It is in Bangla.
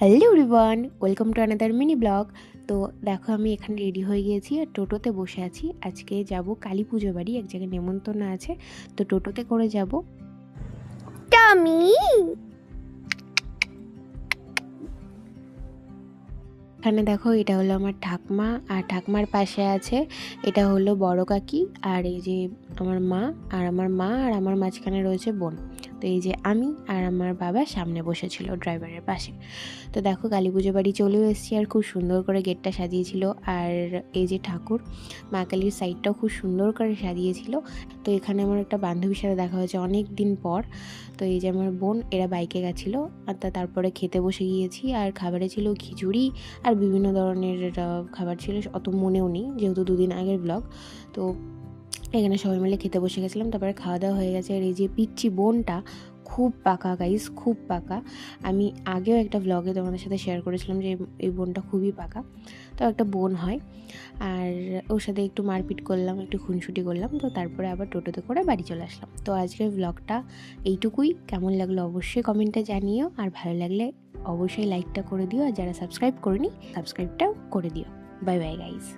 Hello everyone, welcome to another mini blog. তো দেখো আমি এখানে রেডি হয়ে গিয়েছি আর টোটোতে বসে আছি। আজকে যাব কালী পুজো বাড়ি, এক জায়গায় নেমন্তন্ন আছে, তো টোটোতে করে যাব। টমি এখানে দেখো এটা হলো আমার ঠাকমা, আর ঠাকমার পাশে আছে এটা হলো বড় কাকি, আর এই যে আমার মা, আর আমার মা আর আমার মাঝখানে রয়েছে বোন। তো এই যে আমি আর আমার বাবা সামনে বসেছিল ড্রাইভারের পাশে। তো দেখো কালী পুজো বাড়ি চলেও এসেছি, আর খুব সুন্দর করে গেটটা সাজিয়েছিল। আর এই যে ঠাকুর মা কালীর সাইডটাও খুব সুন্দর করে সাজিয়েছিল। তো এখানে আমার একটা বান্ধবীর সাথে দেখা হয়েছে অনেক দিন পর। তো এই যে আমার বোন, এরা বাইকে গেছিলো, আর তারপরে খেতে বসে গিয়েছি। আর খাবারে ছিল খিচুড়ি আর বিভিন্ন ধরনের খাবার ছিল, অত মনেও নেই যেহেতু দুদিন আগের ব্লগ। তো এখানে সবাই মিলে খেতে বসে গেছিলাম, তারপরে খাওয়া দাওয়া হয়ে গেছে। আর এই যে পিচ্চি বোনটা খুব পাকা গাইস, খুব পাকা। আমি আগেও একটা ব্লগে তোমাদের সাথে শেয়ার করেছিলাম যে এই বোনটা খুবই পাকা। তো একটা বোন হয়, আর ওর সাথে একটু মারপিট করলাম, একটু খুনসুটি করলাম, তো তারপরে আবার টোটোতে করে বাড়ি চলে আসলাম। তো আজকের ব্লগটা এইটুকুই। কেমন লাগলো অবশ্যই কমেন্টে জানিও, আর ভালো লাগলে অবশ্যই লাইকটা করে দিও, আর যারা সাবস্ক্রাইব করেনি সাবস্ক্রাইবটাও করে দিও। Bye bye guys.